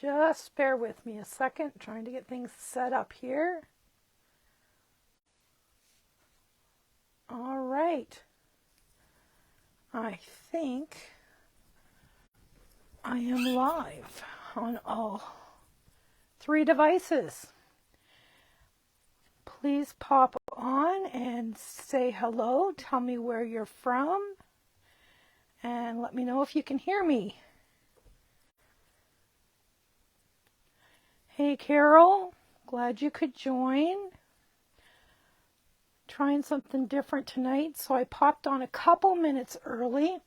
Just bear with me a second, trying to get things set up here. All right. I think I am live on all 3 devices. Please pop on and say hello. Tell me where you're from. And let me know if you can hear me. Hey Carol, glad you could join. Trying something different tonight, so I popped on a couple minutes early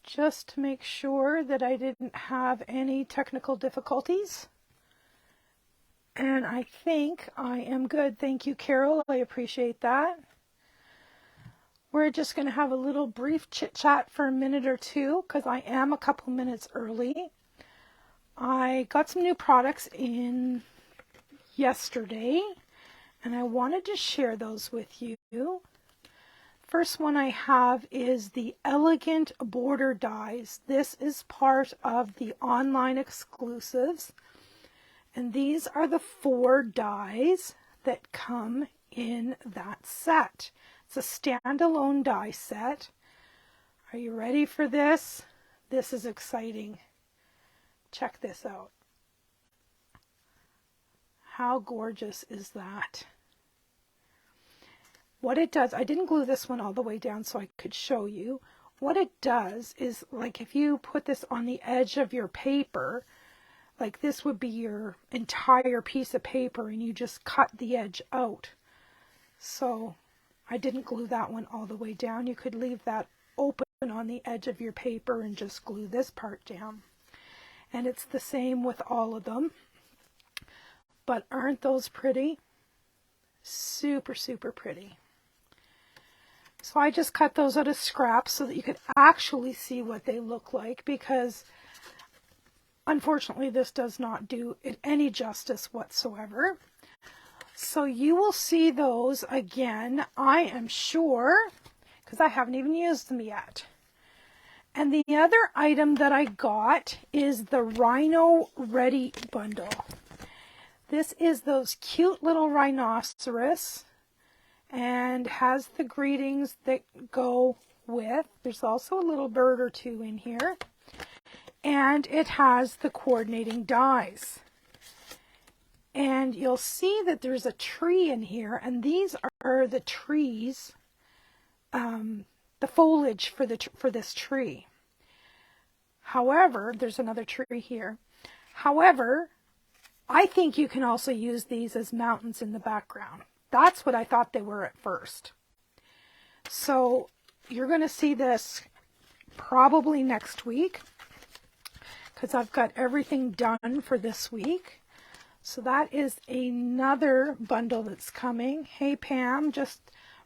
just to make sure that I didn't have any technical difficulties. And I think I am good. Thank you, Carol. I appreciate that. We're just going to have a little brief chit-chat for a minute or two because I am a couple minutes early. I got some new products in yesterday, and I wanted to share those with you. First one I have is the Elegant Border Dies. This is part of the online exclusives, and these are the 4 dies that come in that set. It's a standalone die set. Are you ready for this? This is exciting. Check this out. How gorgeous is that? What it does, I didn't glue this one all the way down so I could show you. What it does is, like, if you put this on the edge of your paper, like this would be your entire piece of paper and you just cut the edge out. So I didn't glue that one all the way down. You could leave that open on the edge of your paper and just glue this part down. And it's the same with all of them. But aren't those pretty? Super, super pretty. So I just cut those out of scraps so that you could actually see what they look like, because unfortunately this does not do it any justice whatsoever. So you will see those again, I am sure, because I haven't even used them yet. And the other item that I got is the Rhino Ready bundle. This is those cute little rhinoceros and has the greetings that go with. There's also a little bird or 2 in here. And it has the coordinating dies. And you'll see that there's a tree in here, and these are the trees, the foliage for this tree. However, there's another tree here. However, I think you can also use these as mountains in the background. That's what I thought they were at first. So you're going to see this probably next week, because I've got everything done for this week. So that is another bundle that's coming. Hey Pam, just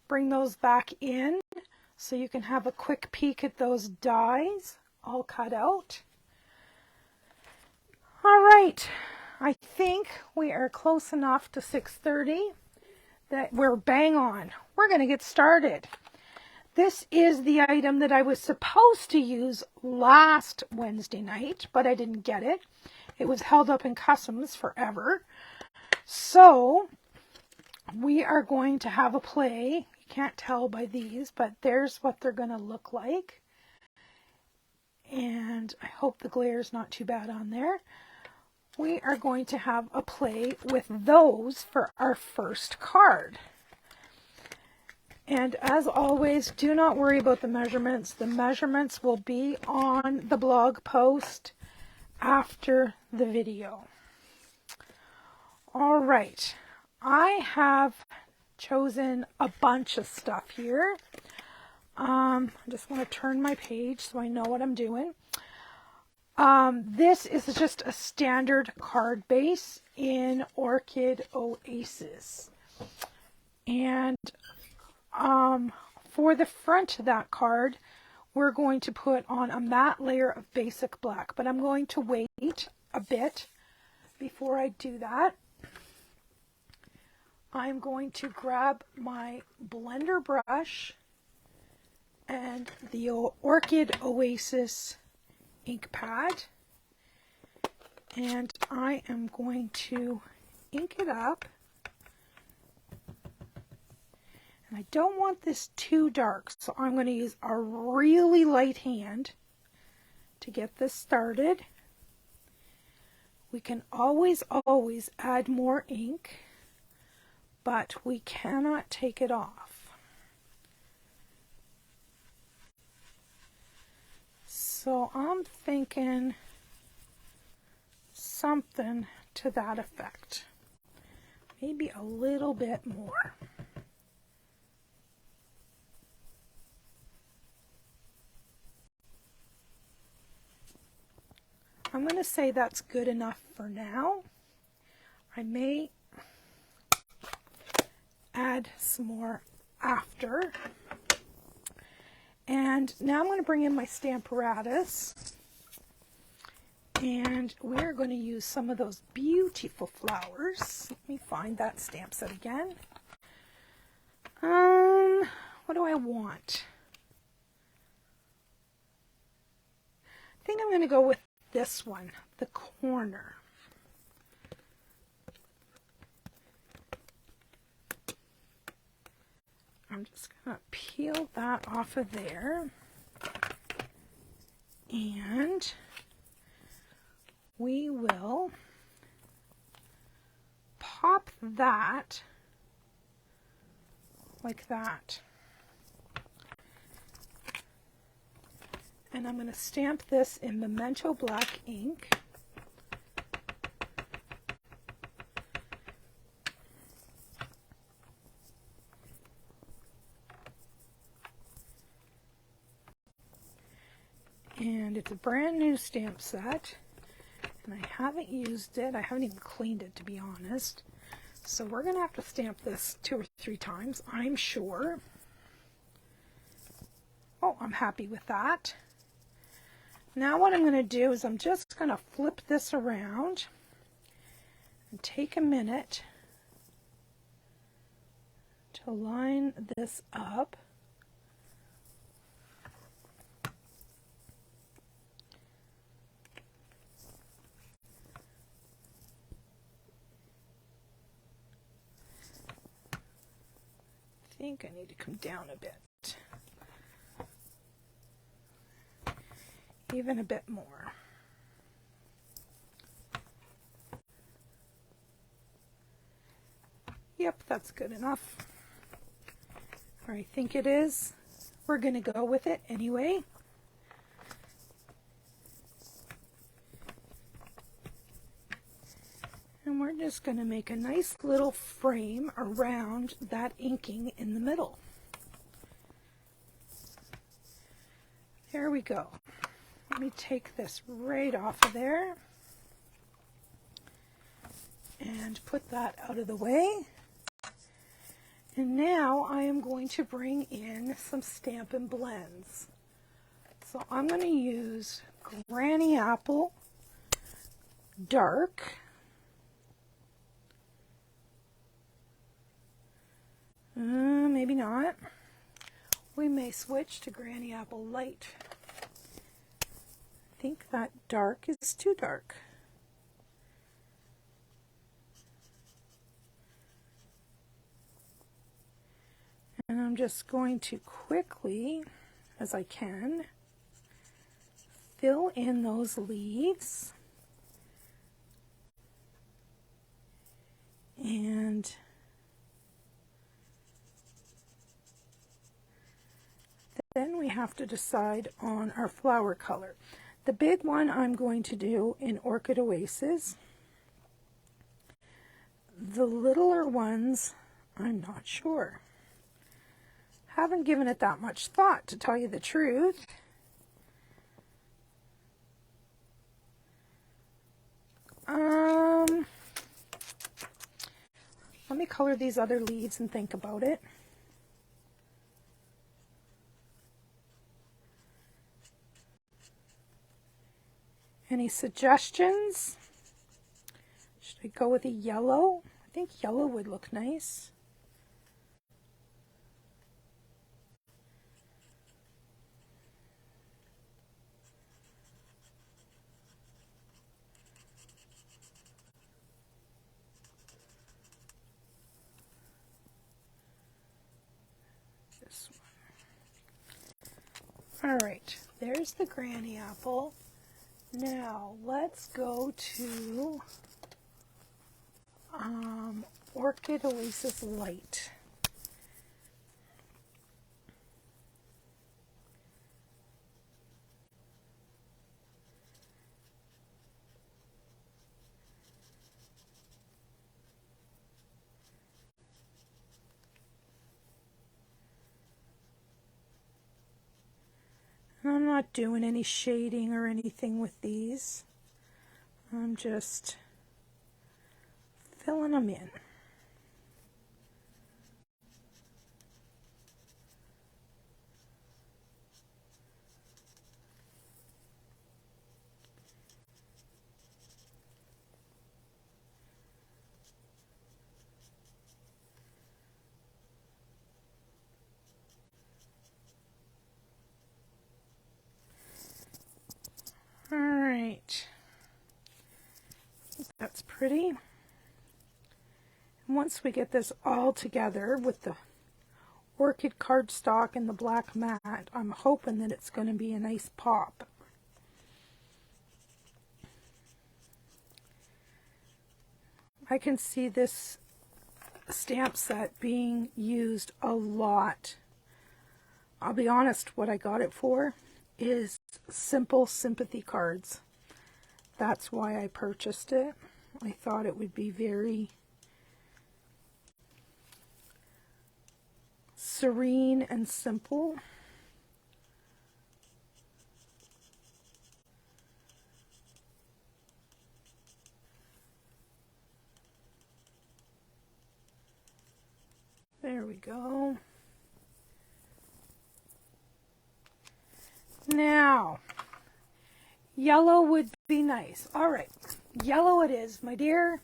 bring those back in so you can have a quick peek at those dies all cut out. All right, I think we are close enough to 6:30 that we're bang on. We're going to get started. This is the item that I was supposed to use last Wednesday night, but I didn't get it. It was held up in customs forever. So we are going to have a play. You can't tell by these, but there's what they're going to look like. And I hope the glare is not too bad on there. We are going to have a play with those for our first card. And as always, do not worry about the measurements. The measurements will be on the blog post after the video. All right, I have chosen a bunch of stuff here. I just want to turn my page so I know what I'm doing. This is just a standard card base in Orchid Oasis. And for the front of that card, we're going to put on a matte layer of basic black, but I'm going to wait a bit before I do that. I'm going to grab my blender brush and the Orchid Oasis ink pad, And I am going to ink it up. And I don't want this too dark, so I'm going to use a really light hand to get this started. We can always add more ink, but we cannot take it off. So I'm thinking something to that effect. Maybe a little bit more. I'm going to say that's good enough for now. I may add some more after. And now I'm going to bring in my Stamparatus. And we're going to use some of those beautiful flowers. Let me find that stamp set again. What do I want? I think I'm going to go with this one, the corner. I'm just going to peel that off of there. And we will pop that like that. And I'm going to stamp this in Memento black ink. And it's a brand new stamp set, and I haven't used it. I haven't even cleaned it, to be honest. So we're going to have to stamp this 2 or 3 times, I'm sure. Oh, I'm happy with that. Now what I'm going to do is I'm just going to flip this around and take a minute to line this up. I think I need to come down a bit. Even a bit more. Yep, that's good enough. Or I think it is. We're going to go with it anyway. And we're just going to make a nice little frame around that inking in the middle. There we go. Let me take this right off of there and put that out of the way. And now I am going to bring in some Stampin' blends. So I'm going to use Granny Apple Dark. Maybe not. We may switch to Granny Apple Light. I think that dark is too dark. And I'm just going to quickly, as I can, fill in those leaves. And then we have to decide on our flower color. The big one I'm going to do in Orchid Oasis. The littler ones, I'm not sure. Haven't given it that much thought, to tell you the truth. Let me color these other leaves and think about it. Any suggestions? Should I go with a yellow? I think yellow would look nice. this one. All right, there's the granny apple. Now let's go to Orchid Oasis Light. I'm not doing any shading or anything with these. I'm just filling them in. All right, that's pretty. And once we get this all together with the orchid cardstock and the black mat, I'm hoping that it's going to be a nice pop. I can see this stamp set being used a lot. I'll be honest, what I got it for is simple sympathy cards. That's why I purchased it. I thought it would be very serene and simple. There we go. Now, yellow would be nice. All right, yellow it is, my dear.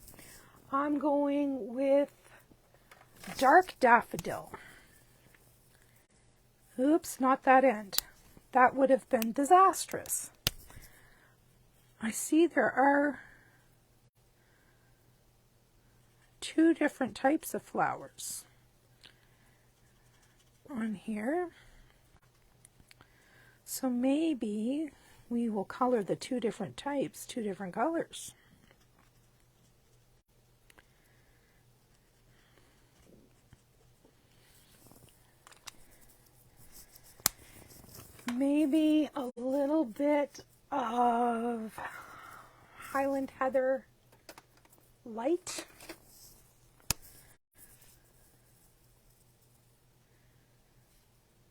I'm going with Dark Daffodil. Oops, not that end. That would have been disastrous. I see there are two different types of flowers on here. So maybe we will color the two different types, two different colors. Maybe a little bit of Highland Heather Light.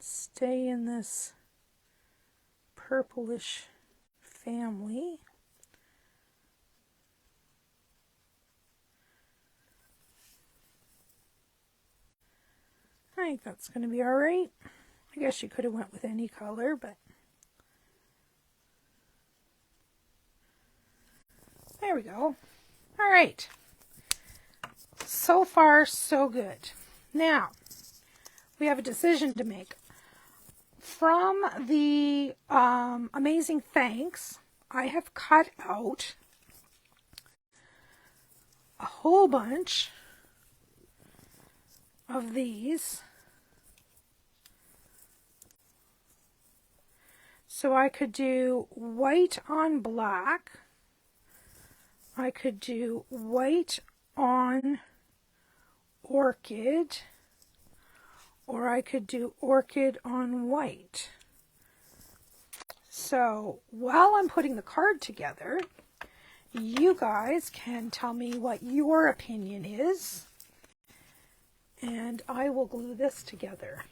Stay in this purplish family. I think that's going to be all right. I guess you could have went with any color, but there we go. All right. So far, so good. Now, we have a decision to make. From the Amazing Thanks, I have cut out a whole bunch of these. So I could do white on black. I could do white on orchid. Or I could do orchid on white. So while I'm putting the card together, you guys can tell me what your opinion is. And I will glue this together.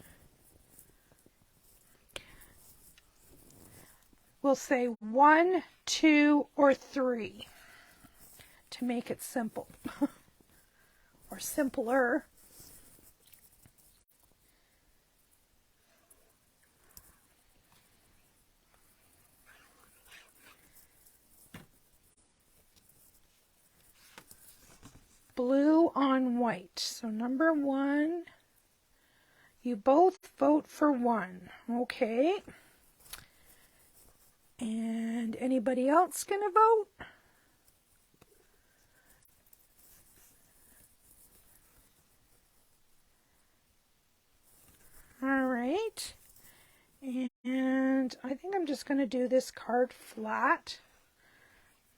We'll say 1, 2, or 3 to make it simple. Or simpler. Blue on white. So number 1, you both vote for 1. Okay. And anybody else gonna vote? All right. And I think I'm just going to do this card flat.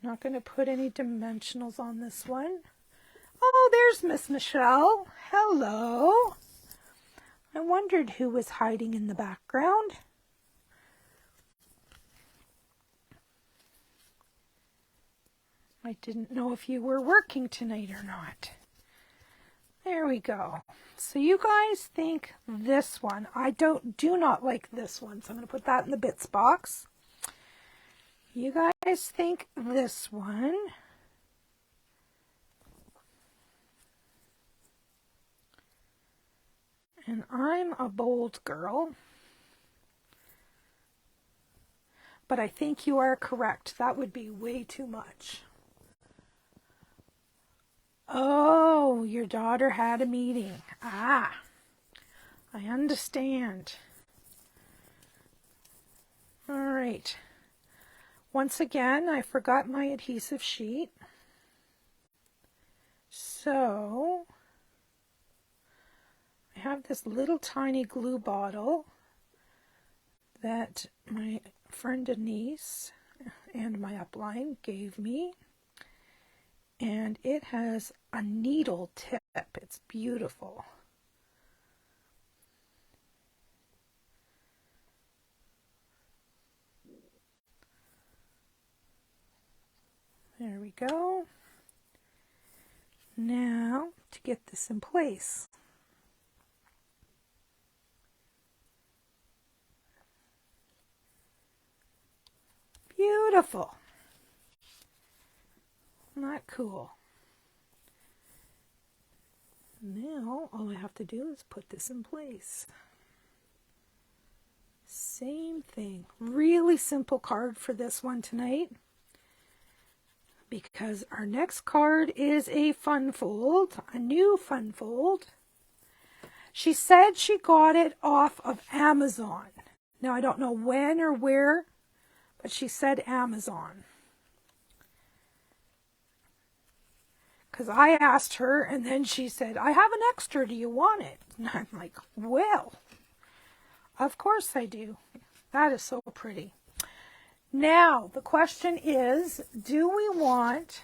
Not going to put any dimensionals on this one. Oh, there's Miss Michelle. Hello. I wondered who was hiding in the background. I didn't know if you were working tonight or not. There we go. So you guys think this one. I do not like this one, so I'm going to put that in the bits box. You guys think this one. And I'm a bold girl. But I think you are correct. That would be way too much. Oh, your daughter had a meeting. Ah, I understand. All right. Once again, I forgot my adhesive sheet. So, I have this little tiny glue bottle that my friend Denise and my upline gave me. And it has a needle tip. It's beautiful. There we go. Now to get this in place. Beautiful. Not cool. Now all I have to do is put this in place. Same thing. Really simple card for this one tonight, because our next card is a fun fold, a new fun fold. She said she got it off of Amazon. Now I don't know when or where, but she said Amazon. Because I asked her, and then she said, I have an extra, do you want it? And I'm like, well, of course I do. That is so pretty. Now, the question is, do we want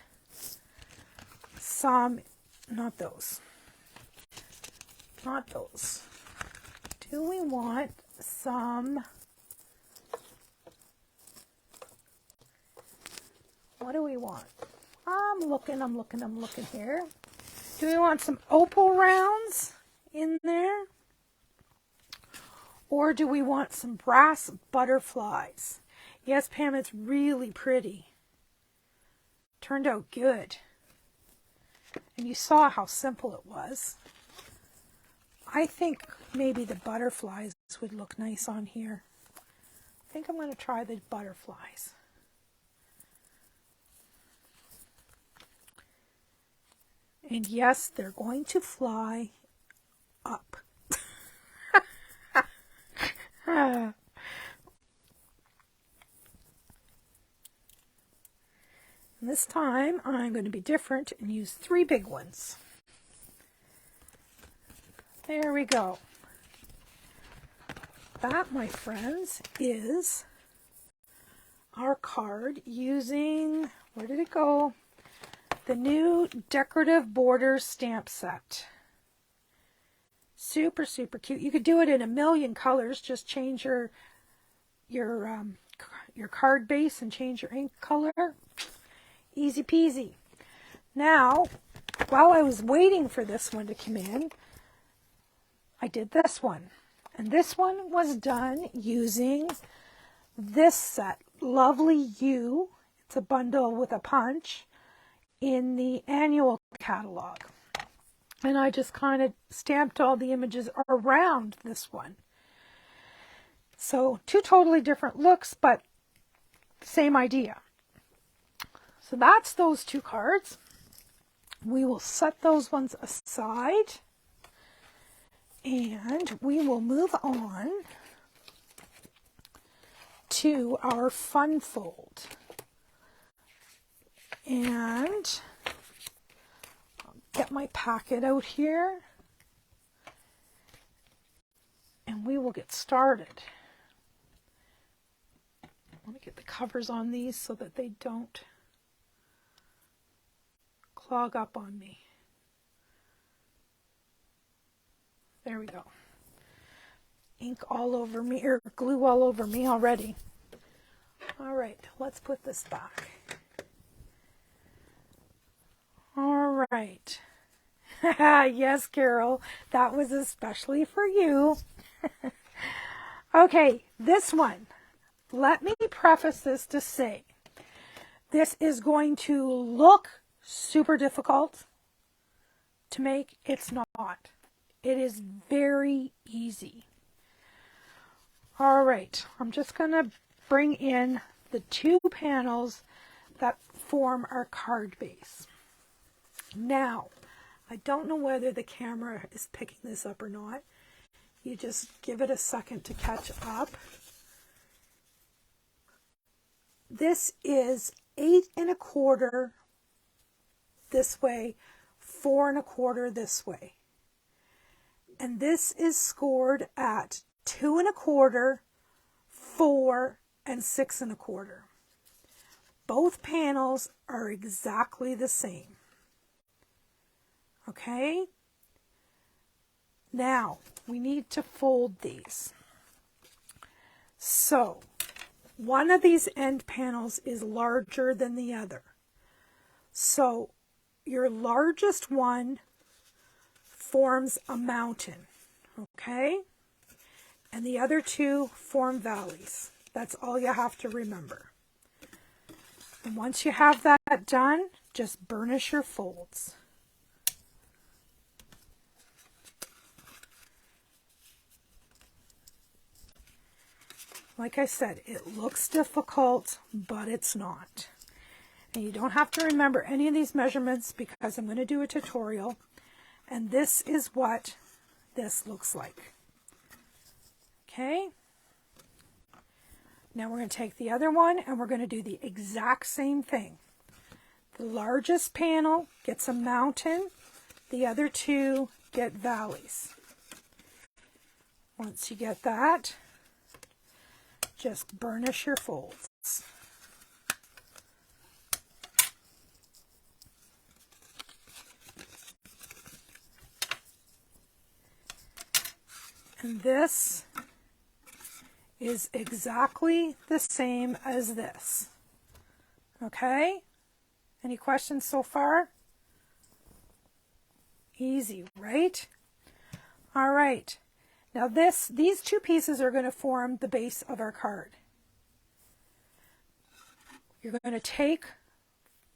some, not those, do we want some, what do we want? I'm looking here. Do we want some opal rounds in there? Or do we want some brass butterflies? Yes, Pam, it's really pretty. Turned out good. And you saw how simple it was. I think maybe the butterflies would look nice on here. I think I'm going to try the butterflies. And yes, they're going to fly up. And this time I'm going to be different and use 3 big ones. There we go. That, my friends, is our card using, where did it go? The new decorative border stamp set. Super, super cute. You could do it in a million colors. Just change your card base and change your ink color. Easy peasy. Now, while I was waiting for this one to come in, I did this one. And this one was done using this set, Lovely You. It's a bundle with a punch in the annual catalog. And I just kind of stamped all the images around this one. So 2 totally different looks, but same idea. So that's those 2 cards. We will set those ones aside. And we will move on to our fun fold. And I'll get my packet out here. And we will we'll get started. I want to get the covers on these so that they don't clog up on me. There we go. Ink all over me, or glue all over me already. All right, let's put this back. All right. Yes, Carol, that was especially for you. Okay, this one. Let me preface this to say, this is going to look super difficult to make. It's not. It is very easy. All right, I'm just going to bring in the two panels that form our card base. Now, I don't know whether the camera is picking this up or not. You just give it a second to catch up. This is 8 1/4 this way, 4 1/4 this way. And this is scored at 2 1/4, 4, and 6 1/4. Both panels are exactly the same. Okay? Now, we need to fold these. So, one of these end panels is larger than the other. So, your largest one forms a mountain, okay? And the other two form valleys. That's all you have to remember. And once you have that done, just burnish your folds. Like I said, it looks difficult, but it's not. And you don't have to remember any of these measurements because I'm going to do a tutorial. And this is what this looks like. Okay? Now we're going to take the other one and we're going to do the exact same thing. The largest panel gets a mountain. The other two get valleys. Once you get that, just burnish your folds. And this is exactly the same as this. Okay? Any questions so far? Easy, right? All right. Now these two pieces are going to form the base of our card. You're going to take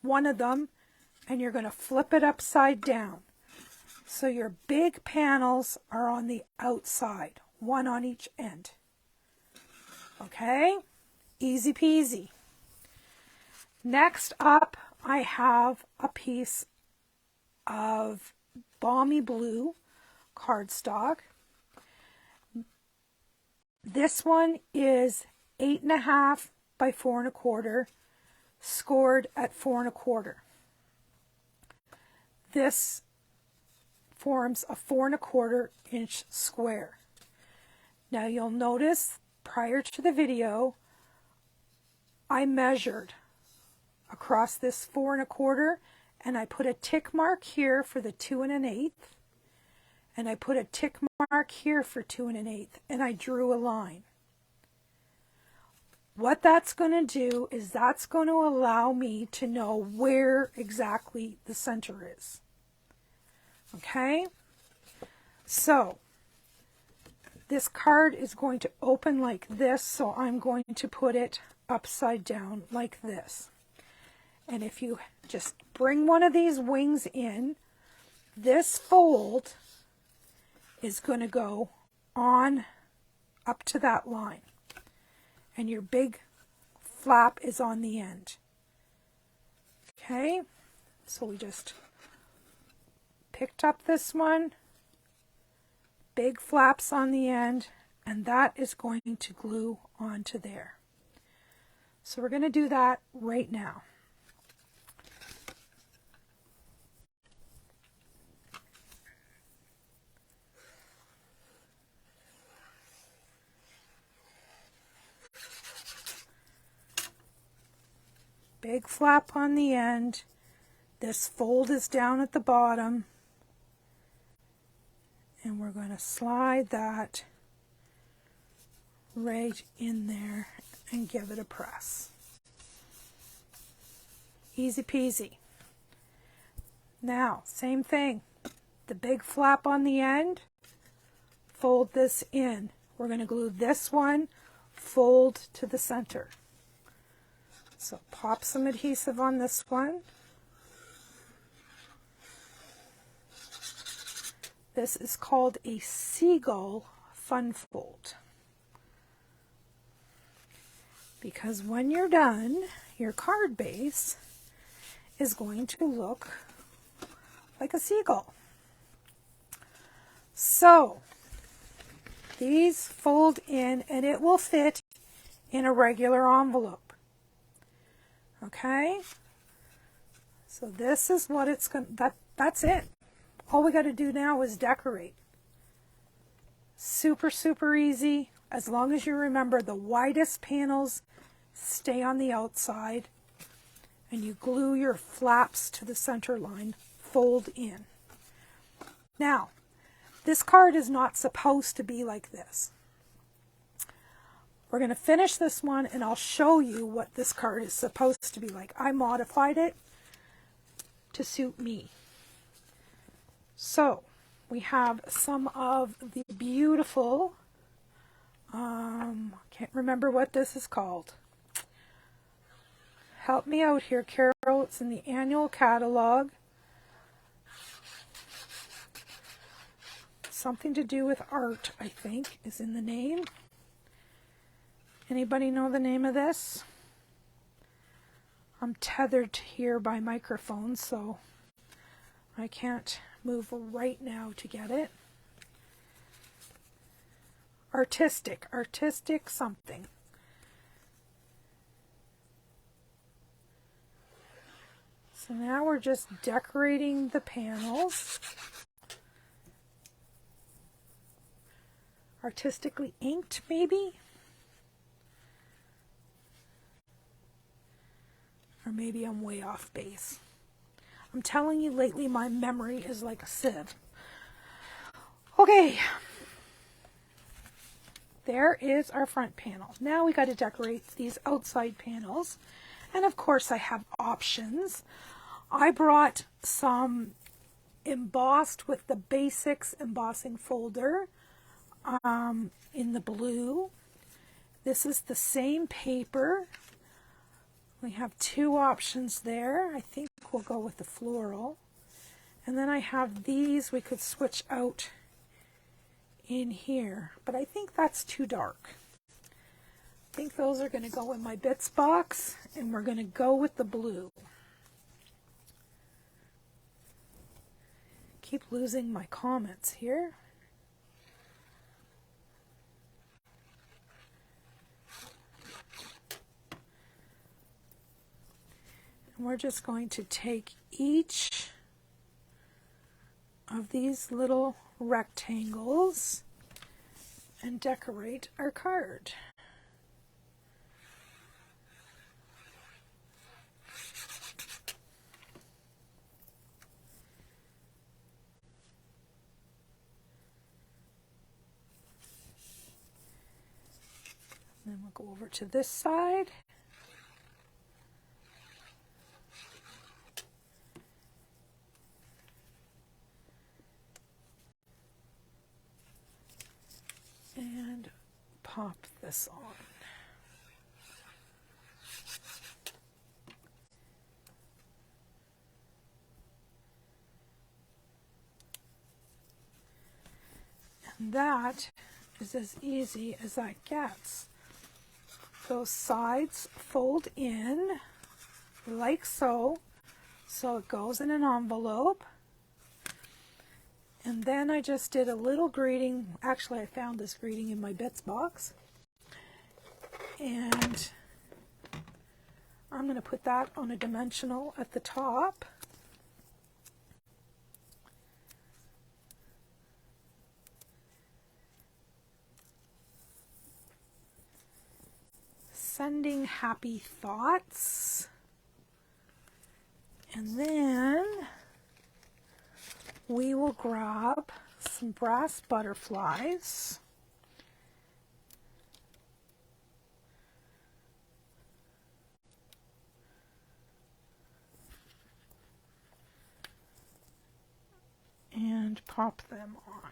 one of them and you're going to flip it upside down. So your big panels are on the outside, one on each end. Okay? Easy peasy. Next up, I have a piece of balmy blue cardstock. This one is 8 1/2 by 4 1/4, scored at 4 1/4. This forms a 4 1/4 inch square. Now you'll notice prior to the video, I measured across this 4 1/4 and I put a tick mark here for the 2 1/8. And I put a tick mark here for 2 1/8, and I drew a line. What that's going to do is that's going to allow me to know where exactly the center is. Okay? So, this card is going to open like this, so I'm going to put it upside down like this. And if you just bring one of these wings in, this fold is going to go on up to that line. And your big flap is on the end. Okay, so we just picked up this one, big flaps on the end, and that is going to glue onto there. So we're going to do that right now. Big flap on the end. This fold is down at the bottom. And we're going to slide that right in there and give it a press. Easy peasy. Now, same thing. The big flap on the end, fold this in. We're going to glue this one, fold to the center. So pop some adhesive on this one. This is called a seagull fun fold. Because when you're done, your card base is going to look like a seagull. So these fold in and it will fit in a regular envelope. Okay? So this is what it's going to, that's it. All we got to do now is decorate. Super, super easy. As long as you remember the widest panels stay on the outside and you glue your flaps to the center line, fold in. Now, this card is not supposed to be like this. We're going to finish this one and I'll show you what this card is supposed to be like. I modified it to suit me. So we have some of the beautiful, can't remember what this is called. Help me out here, Carol. It's in the annual catalog. Something to do with art, I think, is in the name. Anybody know the name of this? I'm tethered here by microphones, so I can't move right now to get it. Artistic something. So now we're just decorating the panels. Artistically inked, maybe? Or maybe I'm way off base. I'm telling you, lately my memory is like a sieve. Okay. There is our front panel. Now we got to decorate these outside panels. And of course I have options. I brought some embossed with the basics embossing folder in the blue. This is the same paper. We have two options there. I think we'll go with the floral. And then I have these we could switch out in here, but I think that's too dark. I think those are going to go in my bits box, and we're going to go with the blue. Keep losing my comments here. And we're just going to take each of these little rectangles and decorate our card. And then we'll go over to this side. And pop this on. And that is as easy as that gets. Those sides fold in like so, so it goes in an envelope. And then I just did a little greeting. Actually, I found this greeting in my bits box. And I'm going to put that on a dimensional at the top. Sending happy thoughts. And then we will grab some brass butterflies. And pop them on.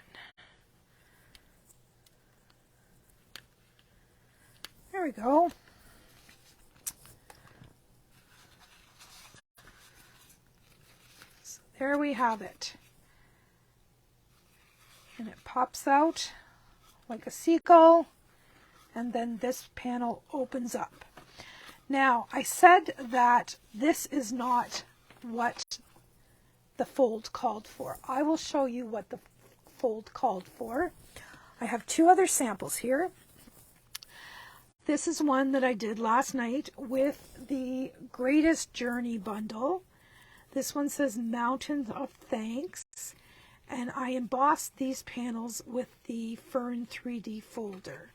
There we go. So there we have it. And it pops out like a seagull, and then this panel opens up. Now, I said that this is not what the fold called for. I will show you what the fold called for. I have two other samples here. This is one that I did last night with the Greatest Journey bundle. This one says Mountains of Thanks, and I embossed these panels with the Fern 3D folder.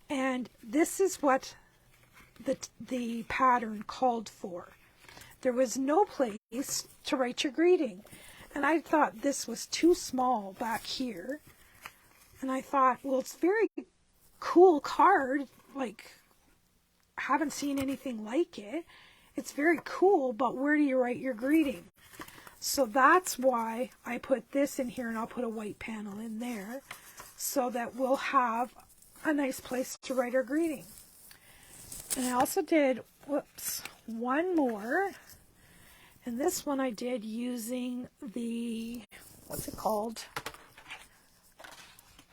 And this is what the pattern called for. There was no place to write your greeting. And I thought this was too small back here. And I thought, well, it's a very cool card. Like, I haven't seen anything like it. It's very cool, but where do you write your greeting? So that's why I put this in here, and I'll put a white panel in there so that we'll have a nice place to write our greeting. And I also did, one more. And this one I did using the, what's it called?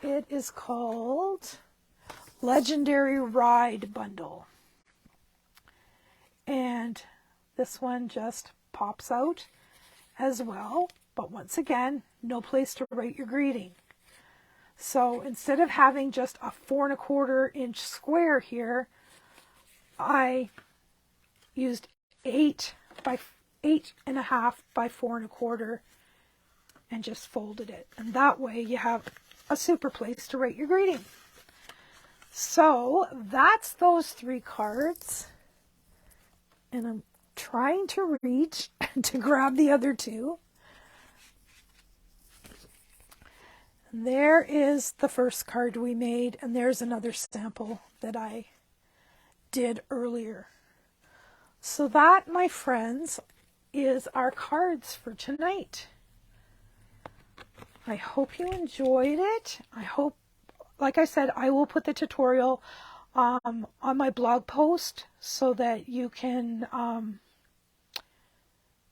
It is called Legendary Ride Bundle. And this one just pops out as well. But once again, no place to write your greeting. So instead of having just a 4 1/4 inch square here, I used 8 by 8.5 by 4 1/4 and just folded it. And that way you have a super place to write your greeting. So that's those 3 cards. And I'm trying to reach to grab the other 2. And there is the first card we made, and there's another sample that I did earlier. So that, my friends, is our cards for tonight. I hope you enjoyed it. I hope, like I said, I will put the tutorial on my blog post so that you can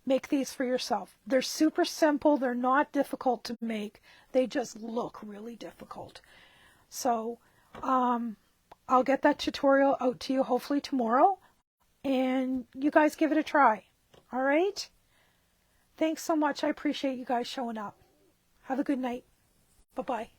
make these for yourself. They're super simple. They're not difficult to make. They just look really difficult. So I'll get that tutorial out to you hopefully tomorrow, and you guys give it a try. All right? Thanks so much. I appreciate you guys showing up. Have a good night. Bye-bye.